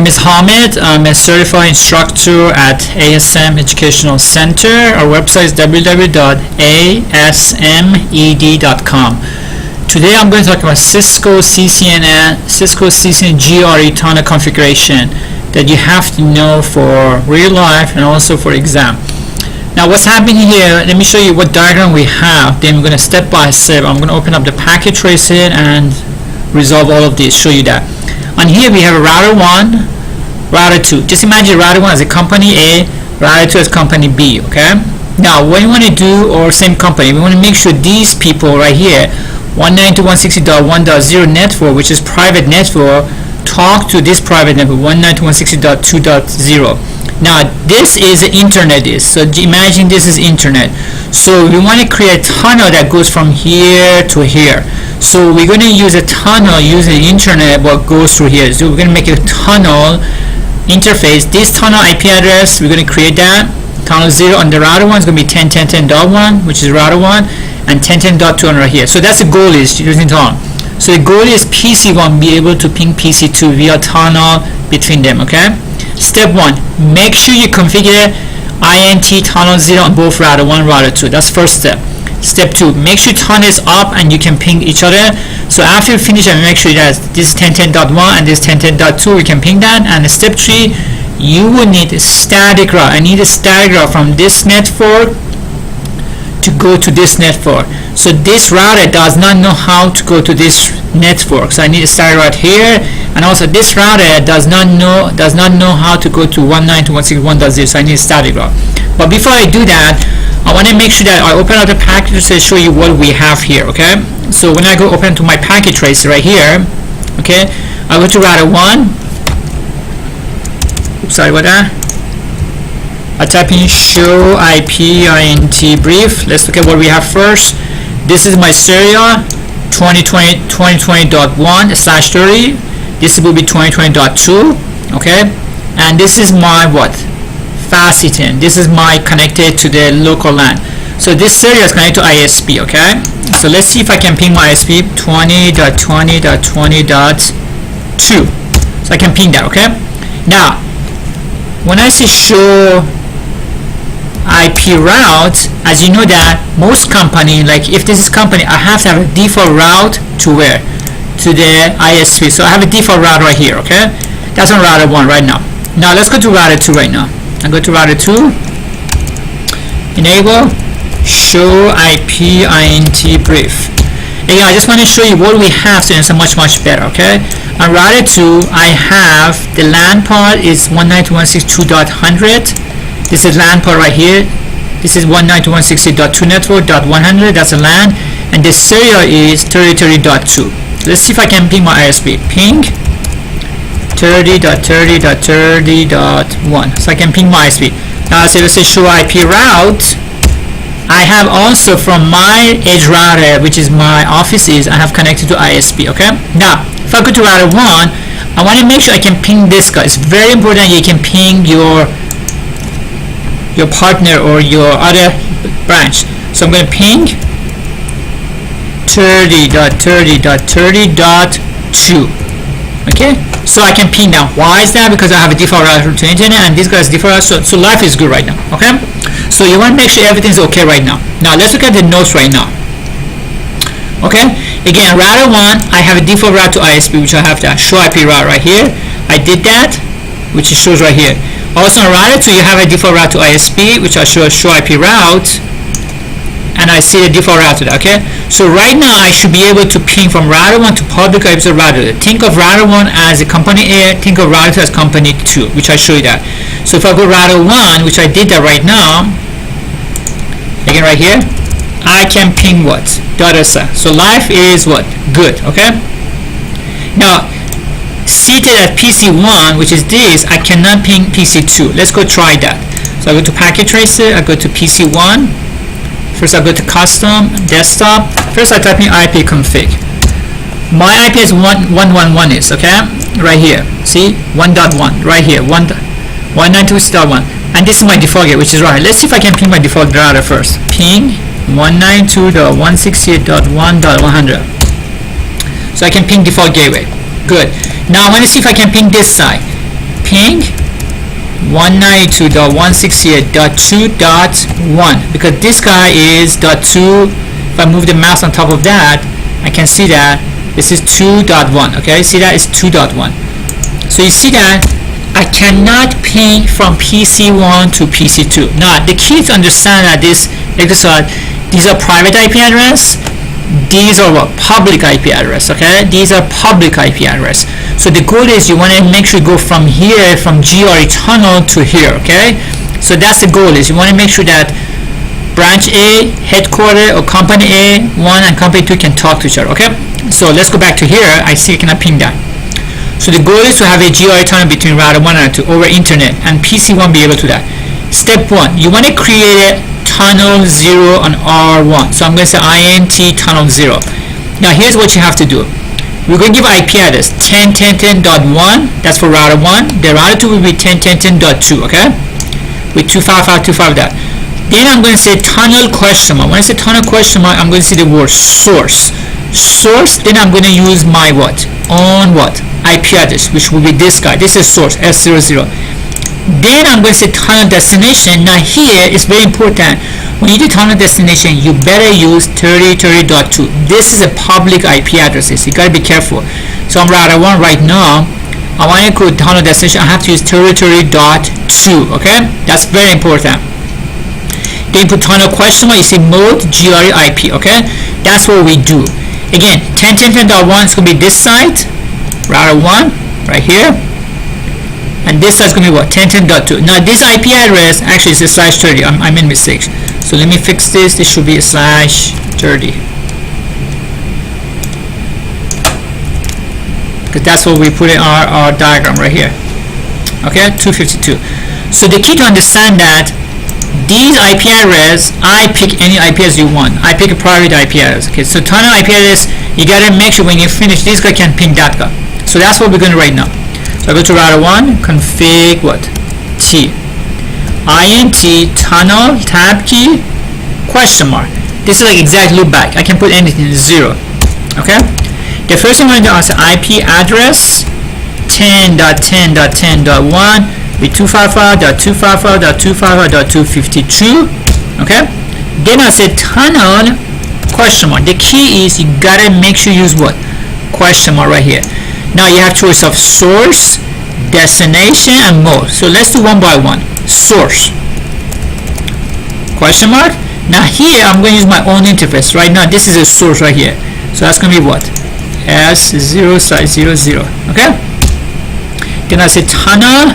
name is Hamid. I'm a certified instructor at ASM Educational Center. Our website is www.asmed.com. Today I'm going to talk about Cisco CCNA GRE tunnel configuration that you have to know for real life and also for exam. Now what's happening here, let me show you what diagram we have, then we're going to step by step. I'm going to open up the packet tracer and resolve all of this, show you that. On here we have a router 1, router 2. Just imagine router 1 as a company A, router 2 as company B, okay? Now what you want to do, or same company, we want to make sure these people right here, 192.160.1.0 network, which is private network, talk to this private network, 192.160.2.0. Now this is the internet so imagine this is internet. So we want to create a tunnel that goes from here to here. So we're going to use a tunnel using the internet what goes through here. So we're going to make a tunnel interface. This tunnel IP address, we're going to create that. Tunnel 0 on the router 1 is going to be 10.10.10.1, which is router 1, and 10.10.2 on right here. So that's the goal is using tunnel. So the goal is PC1 be able to ping PC2 via tunnel between them, okay? Step 1, make sure you configure INT tunnel 0 on both router 1 router 2. That's first step. Step 2, make sure tunnel is up and you can ping each other. So after you finish and make sure that this is 10.10.1 and this 10.10.2, we can ping that. And step 3, you will need a static route. I need a static route from this network to go to this network. So this router does not know how to go to this network. So I need a static route here, and also this router does not know how to go to 192.161.0. So I need a static route. But before I do that, I want to make sure that I open up the packet to show you what we have here. Okay. So when I go open to my packet tracer right here, okay, I go to router 1. Oops, sorry about that. I type in show IP int brief. Let's look at what we have first. This is my serial 2020.1/30. This will be 2020.2. Okay, and this is my what? Facetin. This is my connected to the local LAN. So this serial is connected to ISP. Okay, so let's see if I can ping my ISP 20.20.20.2. So I can ping that. Okay, now when I say show IP route, as you know that most company, like if this is company, I have to have a default route to where? To the ISP. So I have a default route right here, okay? That's on router 1 right now. Now let's go to router 2 right now. I go to router 2, enable show IP int brief. Again, I just want to show you what we have, so it's much better, okay? On router 2, I have the LAN part is 192.162.100. This is LAN part right here. This is 192.160.2 network.100. That's a LAN, and the serial is 30.30.2. Let's see if I can ping my ISP. Ping 30.30.30.1. So I can ping my ISP. Now, so let's say show IP route. I have also from my edge router, which is my offices, I have connected to ISP. Okay. Now, if I go to router 1, I want to make sure I can ping this guy. It's very important you can ping your partner or your other branch. So I'm going to ping 30.30.30.2. Okay, so I can ping now. Why is that? Because I have a default router to internet, and this guy's default router, so life is good right now. Okay, so you want to make sure everything's okay right now. Now let's look at the notes right now. Okay, again, router 1, I have a default route to ISP, which I have that show IP route right here. I did that, which it shows right here. Also on router 2, you have a default route to ISP, which I show IP route, and I see the default route to that. Okay, so right now I should be able to ping from router 1 to public IP router. Think of router 1 as a company A, think of router 2 as company 2, which I show you that. So if I go router 1, which I did that right now, again right here, I can ping what? .sa. So life is what? Good. Okay. Now seated at PC1, which is this, I cannot ping PC2. Let's go try that. So I go to packet tracer, I go to PC1. First I go to custom desktop. First I type in IP config. My IP is 111 is, okay? Right here. See? 1.1 right here. 192.1. And this is my default gate, which is right. Let's see if I can ping my default router first. Ping 192.168.1.100. So I can ping default gateway. Good. Now I want to see if I can ping this side. ping 192.168.2.1 because this guy is .2. If I move the mouse on top of that, I can see that this is 2.1. okay, see that is 2.1. so you see that I cannot ping from PC1 to PC2. Now the key to understand that this exercise, these are private IP address, these are what? Public IP address. okay, these are public IP address. So the goal is you want to make sure you go from here, from GRE tunnel to here. okay, so that's the goal, is you want to make sure that branch A, headquarter, or company A1 and company 2 can talk to each other. okay, so let's go back to here. I see I cannot ping that. So the goal is to have a GRE tunnel between router 1 and 2 over internet, and PC1 be able to do that. Step 1, you want to create a tunnel 0 on R1. So I'm going to say int tunnel 0. Now here's what you have to do. We're going to give IP address 10.10.1, that's for router 1. The router 2 will be 10.10.2, okay, with 255.255 that. Then I'm going to say tunnel question mark. When I say tunnel question mark, I'm going to see the word source. Source, then I'm going to use my what? On what? IP address, which will be this guy. This is source, S00. Then I'm going to say tunnel destination. Now here it's very important. When you do tunnel destination, you better use 30.30.2. This is a public IP addresses. You gotta be careful. So I'm router 1 right now. I want to go tunnel destination. I have to use 30.30.2. okay, that's very important. Then put tunnel question mark. You see mode GRE IP. okay, that's what we do. Again, 10.10.1 is going to be this site, router 1 right here, and this is going to be what? 10.10.2. Now this IP address actually is a /30. I made mistakes. So let me fix this. This should be a /30. Because that's what we put in our diagram right here. Okay, 252. So the key to understand that these IP address, I pick any IP address you want. I pick a private IP address. Okay, so tunnel IP address, you gotta make sure when you finish, this guy can ping that guy. So that's what we're going to right now. So I go to router 1, config what? T. int tunnel tab key question mark. This is like exact loopback. I can put anything 0. Okay. The first thing I'm going to do is IP address 10.10.10.1 with 255.255.255.252. Okay. Then I said tunnel question mark. The key is you gotta make sure you use what? Question mark right here. Now you have choice of source, destination, and mode. So let's do one by one. Source. Question mark. Now here I'm going to use my own interface. Right now this is a source right here. So that's going to be what? S0 site 00. Okay. Then I say tunnel.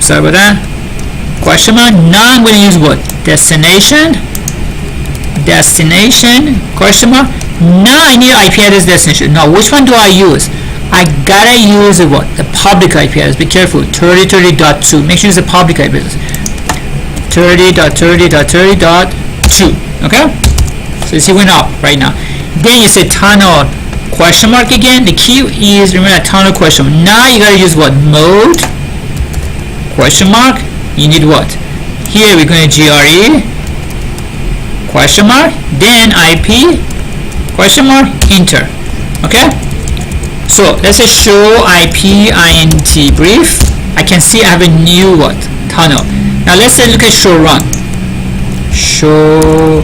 Sorry about that. Question mark. Now I'm going to use what? Destination. Destination. Question mark. Now I need IP address destination. Now which one do I use? I gotta use what? The public IP address. Be careful. 30.30.2. Make sure it's a public IP address. 30.30.30.2. Okay? So you see, went up right now. Then you say tunnel question mark again. The key is, remember, tunnel question mark. Now you gotta use what? Mode question mark. You need what? Here we're going to GRE question mark. Then IP question mark. Enter. Okay? So let's say show IP int brief. I can see I have a new what? Tunnel. Now let's say look at show run. Show.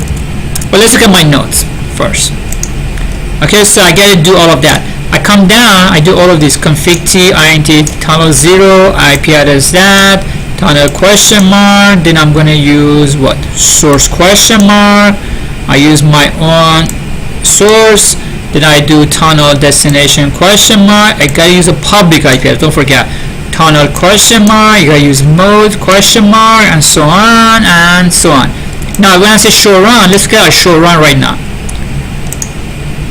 Well, let's look at my notes first. Okay, so I gotta do all of that. I come down, I do all of this. Config t int tunnel 0 IP address that tunnel question mark. Then I'm gonna use what? Source question mark. I use my own source. Then I do tunnel destination question mark. I gotta use a public IP address. Don't forget. Tunnel question mark. You gotta use mode question mark, and so on and so on. Now when I say show run, let's get a show run right now.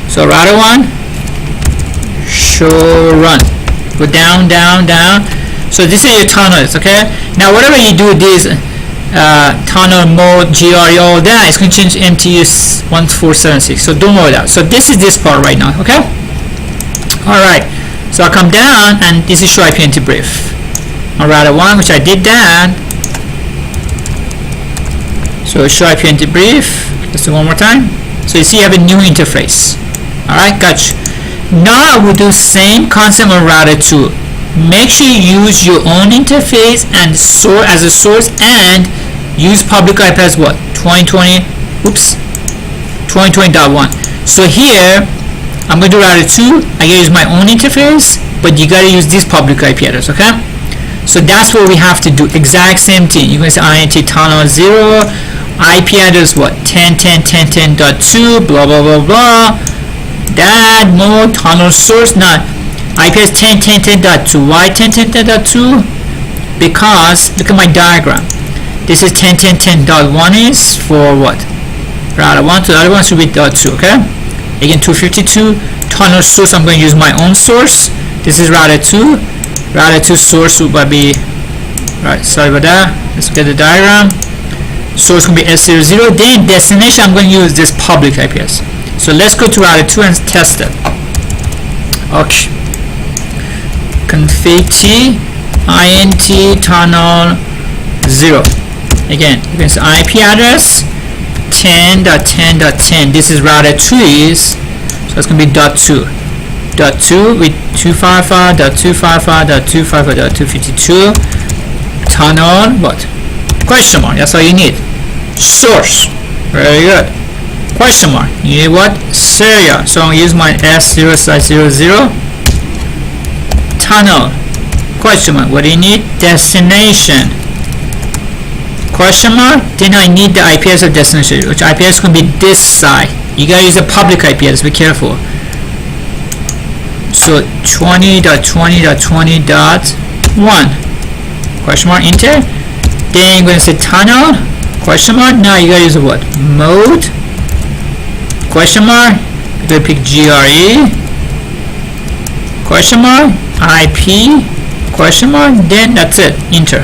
So router 1, show run. Go down, down, down. So this is your tunnels. Okay. Now whatever you do, this tunnel mode GRE, all that is going to change MTU 1476. So don't worry about that. So this is this part right now. Okay. All right. So I come down, and this is show IP int brief. On router 1, which I did that. So show IP int brief. Let's do one more time. So you see, you have a new interface. All right, gotcha. Now I will do same concept on router 2. make sure you use your own interface and as a source, and use public IP as what? 2020.1. So here I'm going to do router 2. I gotta use my own interface, but you gotta use this public IP address, okay? So that's what we have to do. Exact same thing. You're going to say int tunnel 0, IP address what? 10.10.10.10.2, blah blah blah blah. That mode tunnel source. Now IP address 10.10.10.2. Why 10.10.10.2? Because look at my diagram. This is 10.10.10.1 is for what? Router 1. So the other one should be .2. Okay. Again 252 tunnel source. I'm going to use my own source. This is router 2. Router 2 source would be right. Sorry about that. Let's get the diagram. Source will be S00. Then destination, I'm going to use this public IPS. So let's go to router 2 and test it. Okay. Config T int tunnel 0. Again, you can say IP address 10.10.10. This is router 2 is, so it's going to be .2. .2 with 255.255.255.252. Tunnel what? Question mark. That's all you need. Source. Very good. Question mark. You need what? Serial. So I'm going to use my S0/00. Tunnel. Question mark. What do you need? Destination. Question mark. Then I need the IPS of destination, which IPS is going to be this side. You gotta use a public IPS. Be careful. So 20.20.20.1. Question mark. Enter. Then you're going to say tunnel. Question mark. Now you gotta use a what? Mode. Question mark. You gotta pick GRE. Question mark. IP. Question mark. Then that's it. Enter.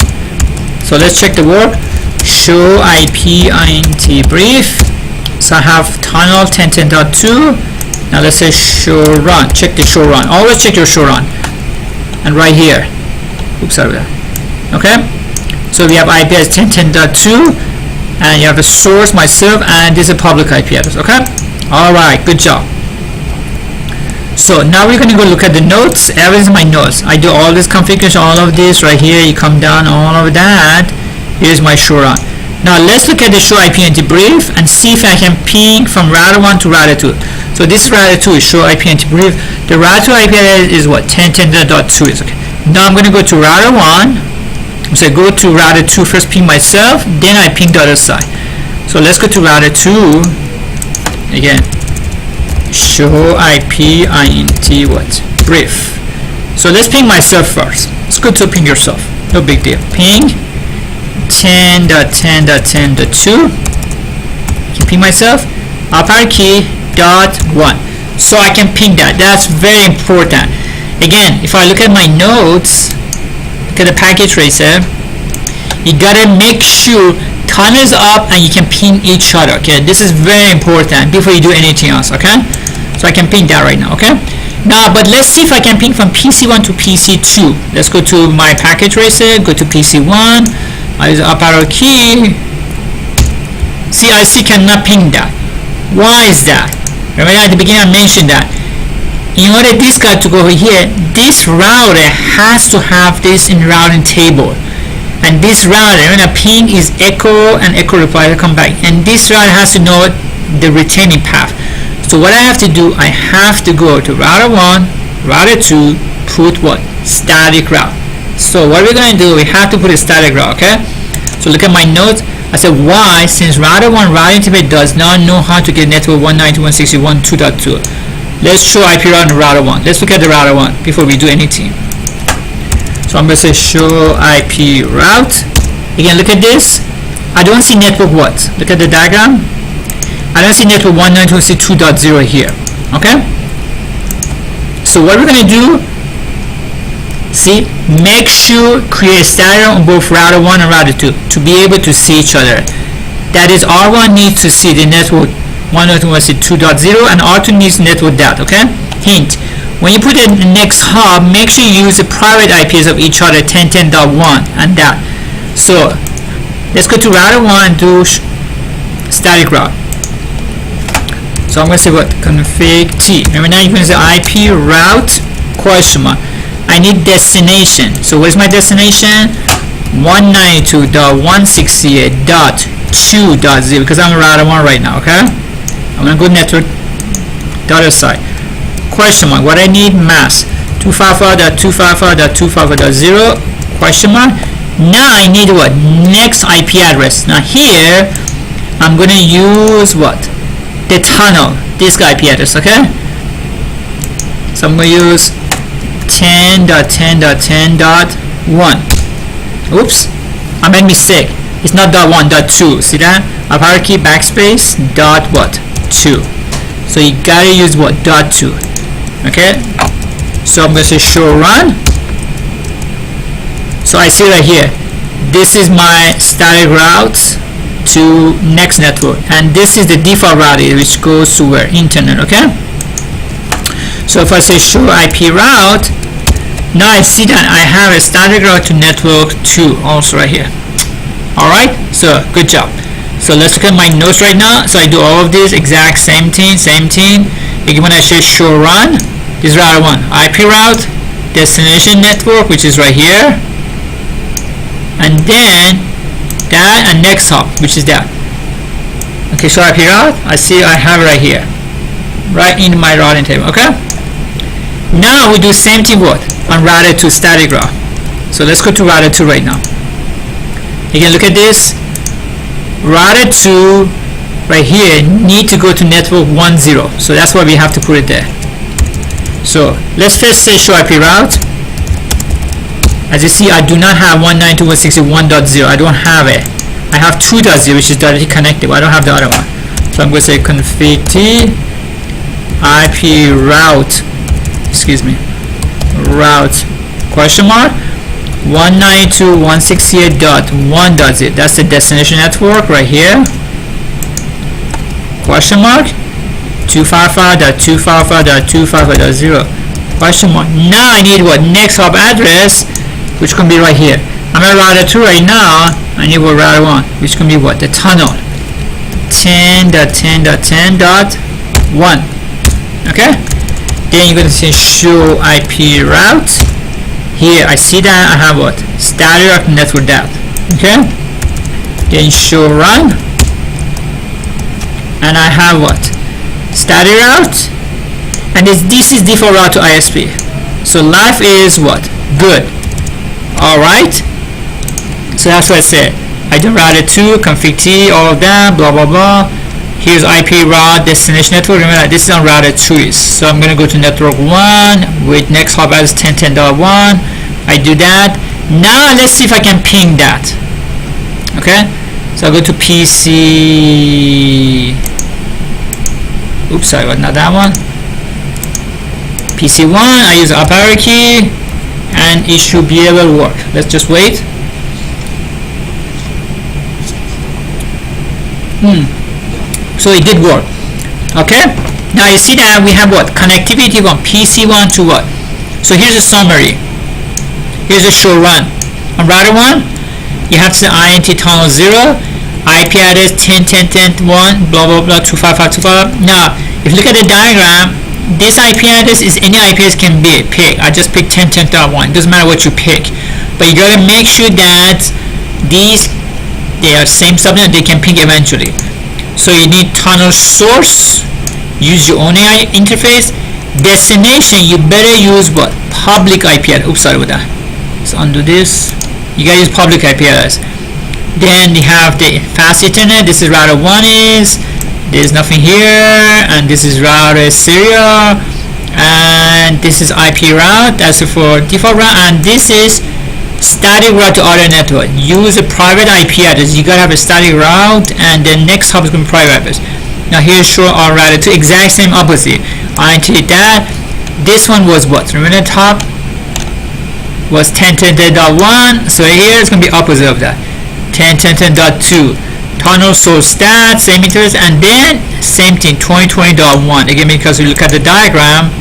So let's check the work. Show IP int brief. So I have tunnel 10.10.2. Now let's say show run. Check the show run. Always check your show run. And right here. Oops, sorry about that. Okay. So we have IP as 10.10.2, and you have a source, myself, and this is a public IP address. Okay. All right. Good job. So now we're going to go look at the notes. Everything's in my notes. I do all this configuration, all of this right here. You come down, all of that. Here's my show run. Now let's look at the show IP int brief and see if I can ping from router 1 to router 2. So this is router 2 is show IP int brief. The router 2 IP address is what? 10.10.2 is okay. Now I'm going to go to router 1. So I go to router 2 first, ping myself, then I ping the other side. So let's go to router 2 again. Show IP int what? Brief. So let's ping myself first. It's good to ping yourself. No big deal. Ping 10.10.10.2. Can ping myself. Upper key .1. So I can ping that. That's very important. Again, if I look at my notes, look at the packet tracer, you gotta make sure tunnels up and you can ping each other. Okay, this is very important before you do anything else. Okay, so I can ping that right now. Okay, now but let's see if I can ping from PC1 to PC2. Let's go to my packet tracer, go to PC1. I use the up arrow key. See, I see cannot ping that. Why is that? Remember at the beginning I mentioned that in order this guy to go over here, this router has to have this in routing table, and this router, when a ping is echo and echo reply to come back, and this router has to know the returning path. So what I have to do, I have to go to router 1, router 2, put what? Static route. So what we're going to do, we have to put a static route. Okay, so look at my notes. I said why, since router 1 routing table does not know how to get network 192.168.2.2. Let's show IP route in router 1. Let's look at the router 1 before we do anything. So I'm going to say show IP route. Again, look at this. I don't see network what? Look at the diagram. I don't see network 192.168.2.0 here. Okay. So what we're going to do, see, make sure create a static on both router 1 and router 2 to be able to see each other. That is, R1 needs to see the network 192.168.2.0 and R2 needs network that. Okay. Hint: when you put the next hub, make sure you use the private IPs of each other, 10.10.1 and that. So let's go to router 1 and do static route. So I'm going to say what? Config T. Remember now you can say IP route question mark. I need destination. So where's my destination? 192.168.2.0 because I'm router 1 right now, okay? I'm gonna go network the other side. Question mark. What I need? Mask 255.255.255.0 question mark. Now I need what? Next IP address. Now here I'm gonna use what? The tunnel. This IP address, okay? So I'm gonna use 10.10.10.1. Oops, I made a mistake. It's not .1, .2. See that? Up arrow key, backspace, dot what? 2. So you gotta use what? .2. Okay? So I'm gonna say show run. So I see right here. This is my static route to next network, and this is the default route which goes to where? Internet, okay? So if I say show IP route, now I see that I have a static route to network 2 also right here. Alright, so good job. So let's look at my notes right now. So I do all of this exact same thing. Again, when I say show run, this is router 1, IP route, destination network, which is right here, and then that and next hop, which is that. Okay, so IP route, I see I have right here, right in my routing table, okay? Now we do same thing what? On router 2 static route. So let's go to router 2 right now. Again, look at this. Router 2 right here need to go to network 10. So that's why we have to put it there. So let's first say show IP route. As you see, I do not have 192.161.0. I don't have it. I have 2.0, which is directly connected, but I don't have the other one. So I'm going to say config T IP route. Excuse me. Route question mark 192.168.1.0. That's the destination network right here. Question mark 255.255.255.0 question mark. Now I need what? Next hop address, which can be right here. I'm at router 2 right now. I need what? Router 1, which can be what? The tunnel 10.10.10.1. Okay. Then you're going to say show IP route. Here I see that I have what? Static route network that. Okay. Then show run. And I have what? Static route. And this is default route to ISP. So life is what? Good. Alright. So that's what I said. I do router 2, config T, all of that, blah blah blah. Here's IP route, destination network. Remember, this is on router 2. So I'm going to go to network 1 with next hop as 10.10.1. I do that. Now let's see if I can ping that. Okay. So I go to PC. Oops, sorry, not that one. PC1. I use up arrow key, and it should be able to work. Let's just wait. So it did work. Okay. Now you see that we have what? Connectivity from PC1 to what? So here's a summary. Here's a show run. On router 1, you have to say INT tunnel 0, IP address 10.10.10.1, blah blah blah 255.255. Now, if you look at the diagram, this IP address is any IP address can be picked. I just picked 10.10.1. Doesn't matter what you pick, but you gotta make sure that they are same subnet. They can ping eventually. So you need tunnel source. Use your own AI interface. Destination, you better use what? Public IP address. Oops, sorry about that. Let's undo this. You gotta use public IP address. Then you have the fast Ethernet. This is router 1 is. There's nothing here, and this is router serial, and this is IP route. That's for default route, and this is static route to other network. Use a private IP address. You gotta have a static route, and then next hop is going to be private address. Now here's show on router 2, exact same opposite. INT that. This one was what? Remember the top was 10.10.1. So here it's going to be opposite of that. 10.10.10.2. Tunnel source that, same interface, and then same thing, 20.20.1. Again, because we look at the diagram,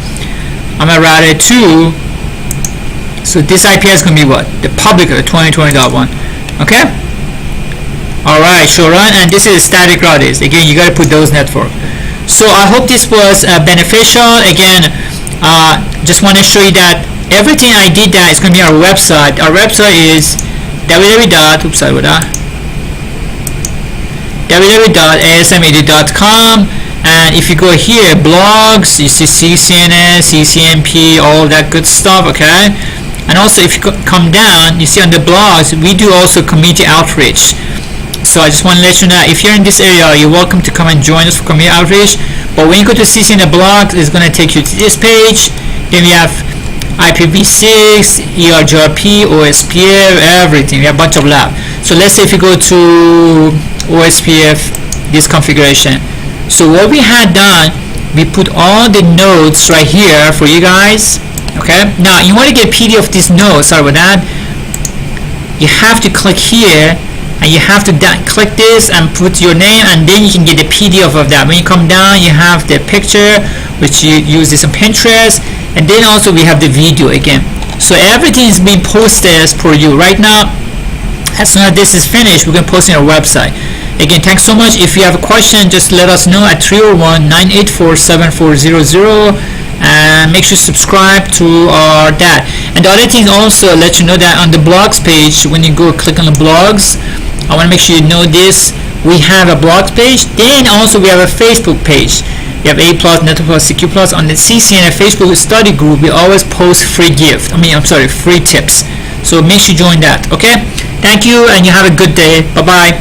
I'm at router 2. So this IP is going to be what? The public of the 20.20.1. Okay? Alright, show run, and this is static route is. Again, you got to put those network. So I hope this was beneficial. Again, just want to show you that everything I did that is going to be our website. Our website is www.asmedu.com, and if you go here, blogs, you see CCNA, CCNP, all that good stuff, okay? And also if you come down, you see on the blogs, we do also community outreach. So I just want to let you know, if you're in this area, you're welcome to come and join us for community outreach. But when you go to CCNA blogs, it's going to take you to this page. Then we have IPv6, ERGRP, OSPF, everything. We have a bunch of lab. So let's say if you go to OSPF, this configuration. So what we had done, we put all the nodes right here for you guys. Okay. Now you want to get PDF of these nodes. Sorry about that. You have to click here, and you have to click this and put your name, and then you can get the PDF of that. When you come down, you have the picture, which you use this on Pinterest, and then also we have the video again. So everything is being posted for you right now. As soon as this is finished, we're going to post it on our website. Again, thanks so much. If you have a question, just let us know at 301-984-7400, and make sure to subscribe to our that. And the other thing also, let you know that on the blogs page, when you go click on the blogs, I want to make sure you know this, we have a blogs page, then also we have a Facebook page. We have A+, Net+, CQ+. On the CCNA Facebook study group, we always post free free tips. So make sure you join that, okay? Thank you, and you have a good day. Bye-bye.